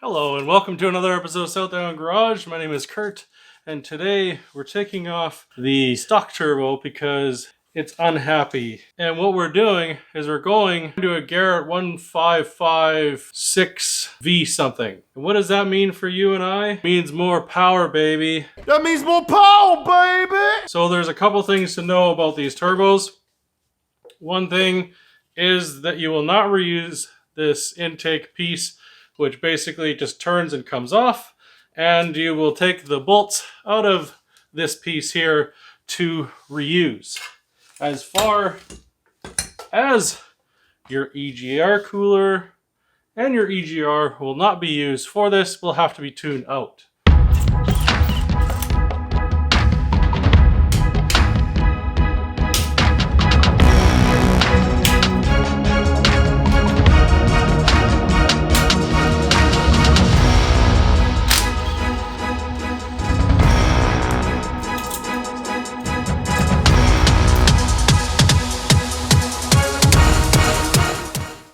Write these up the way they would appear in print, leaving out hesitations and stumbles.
Hello and welcome to another episode of Southdown Garage. My name is Kurt and today we're taking off the stock turbo because it's unhappy. And what we're doing is we're going to a Garrett 1556V something. And what does that mean for you and I? It means more power, baby. That means more power, baby! So there's a couple things to know about these turbos. One thing is that you will not reuse this intake piece, which basically just turns and comes off, and you will take the bolts out of this piece here to reuse. As far as your EGR cooler and your EGR will not be used for this, will have to be tuned out.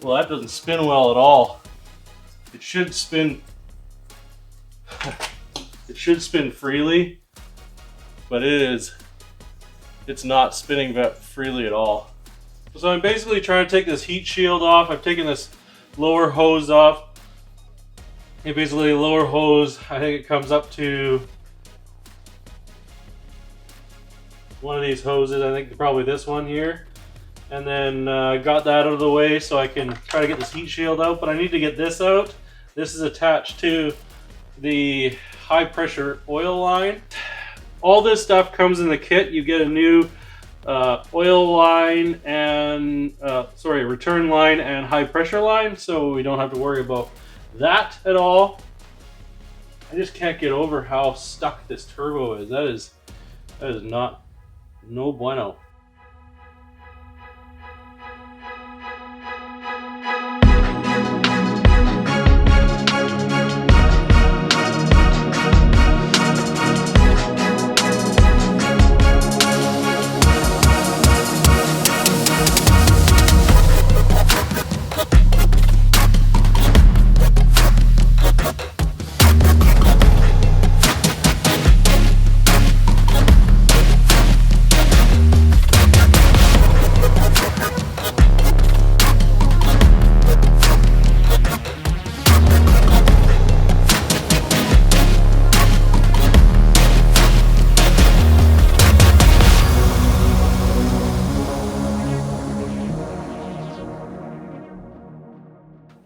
Well, that doesn't spin well at all. It should spin freely, but it's not spinning freely at all. So I'm basically trying to take this heat shield off. I've taken this lower hose off. And basically the lower hose, I think it comes up to one of these hoses. I think probably this one here. And then got that out of the way so I can try to get this heat shield out, but I need to get this out. This is attached to the high pressure oil line. All this stuff comes in the kit. You get a new oil line and return line and high pressure line, so we don't have to worry about that at all. I just can't get over how stuck this turbo is. That is not no bueno.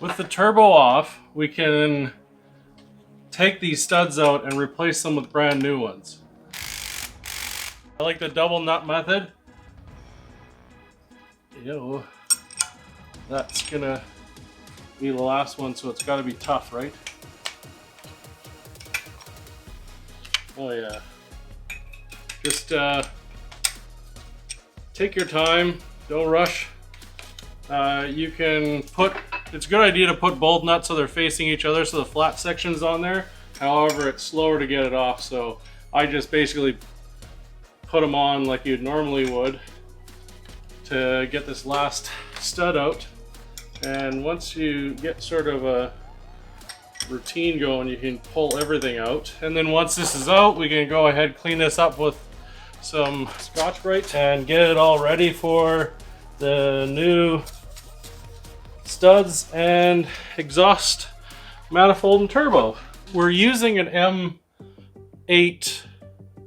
With the turbo off, we can take these studs out and replace them with brand new ones. I like the double nut method. Ew. That's gonna be the last one, so it's gotta be tough, right? Oh yeah. Just take your time, don't rush. It's a good idea to put both nuts so they're facing each other so the flat section's on there. However, it's slower to get it off, so I just basically put them on like you'd normally would to get this last stud out. And once you get sort of a routine going, you can pull everything out. And then once this is out, we can go ahead, clean this up with some Scotch-Brite and get it all ready for the new studs and exhaust manifold and turbo. We're using an M8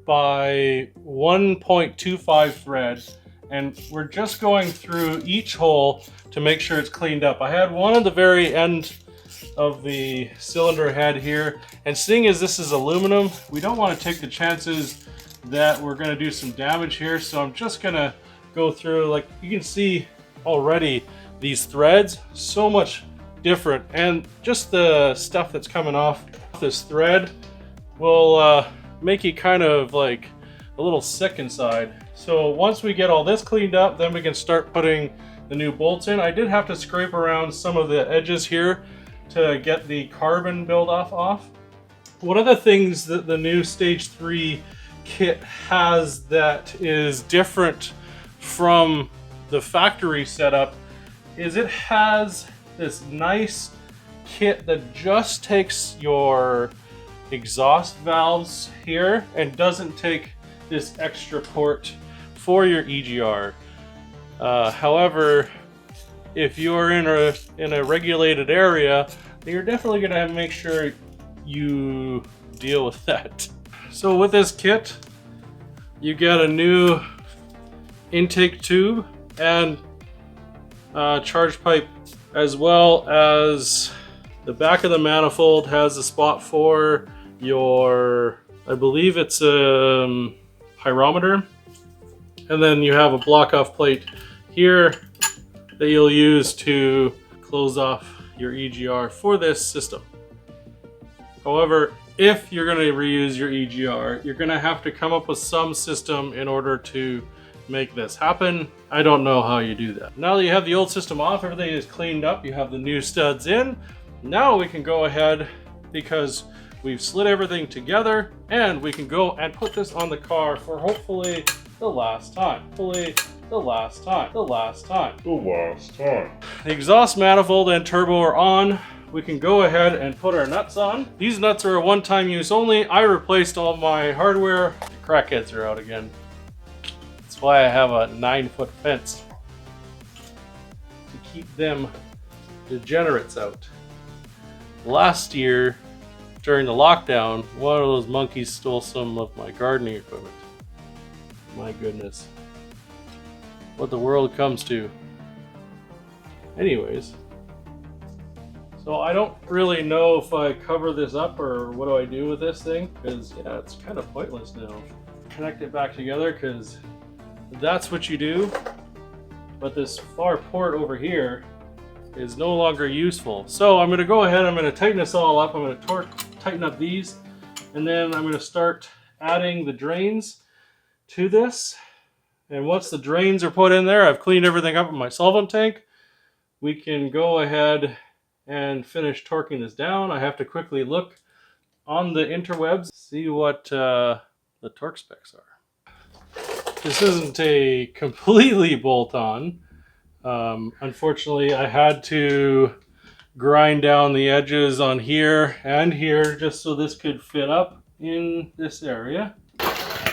by 1.25 thread, and we're just going through each hole to make sure it's cleaned up. I had one at the very end of the cylinder head here, and seeing as this is aluminum, we don't want to take the chances that we're going to do some damage here, so I'm just going to go through. Like you can see already, these threads so much different, and just the stuff that's coming off this thread will make you kind of like a little sick inside. So once we get all this cleaned up, then we can start putting the new bolts in. I did have to scrape around some of the edges here to get the carbon build-off off. One of the things that the new Stage 3 kit has that is different from the factory setup is it has this nice kit that just takes your exhaust valves here and doesn't take this extra port for your EGR. However, if you're in a regulated area, then you're definitely going to have to make sure you deal with that. So with this kit, you get a new intake tube and charge pipe, as well as the back of the manifold has a spot for your, I believe it's a pyrometer, and then you have a block off plate here that you'll use to close off your EGR for this system. However, if you're going to reuse your EGR, you're going to have to come up with some system in order to make this happen. I don't know how you do that. Now that you have the old system off, everything is cleaned up, you have the new studs in. Now we can go ahead, because we've slid everything together, and we can go and put this on the car for hopefully the last time. Hopefully the last time. The last time. The last time. The exhaust manifold and turbo are on. We can go ahead and put our nuts on. These nuts are a one-time use only. I replaced all my hardware. The crackheads are out again. That's why I have a 9-foot fence to keep them degenerates out. Last year, during the lockdown, one of those monkeys stole some of my gardening equipment. My goodness. What the world comes to. Anyways. So I don't really know if I cover this up or what do I do with this thing, because yeah, it's kind of pointless now. Connect it back together, because that's what you do. But this far port over here is no longer useful. So I'm going to go ahead, I'm going to tighten this all up, I'm going to tighten up these, and then I'm going to start adding the drains to this. And once the drains are put in there, I've cleaned everything up in my solvent tank, we can go ahead and finish torquing this down. I have to quickly look on the interwebs, see what the torque specs are. This isn't a completely bolt-on. Unfortunately, I had to grind down the edges on here and here just so this could fit up in this area.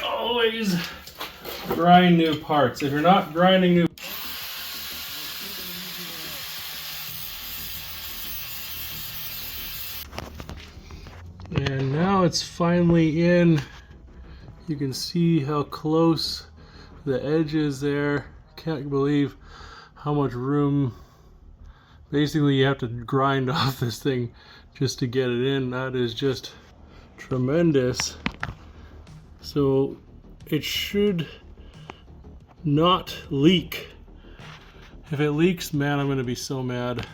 Always grind new parts. If you're not grinding new And now it's finally in. You can see how close the edge is there. Can't believe how much room. Basically, you have to grind off this thing just to get it in. That is just tremendous. So it should not leak. If it leaks, man, I'm gonna be so mad.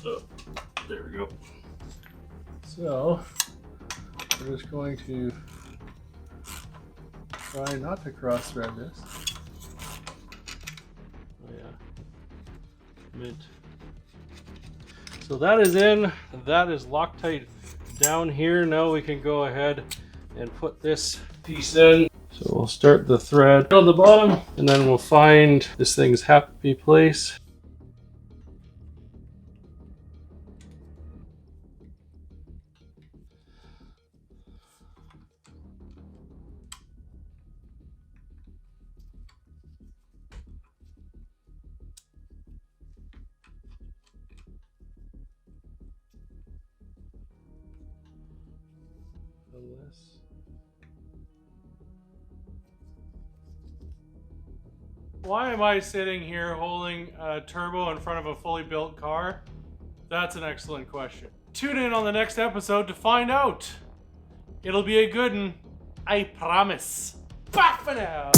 Oh, there we go. So we're just going to try not to cross thread this. Oh yeah, mint. So that is in, that is Loctite down here. Now we can go ahead and put this piece in. So we'll start the thread on the bottom, and then we'll find this thing's happy place. Why am I sitting here holding a turbo in front of a fully built car? That's an excellent question. Tune in on the next episode to find out. It'll be a good one, I promise. Bye for now.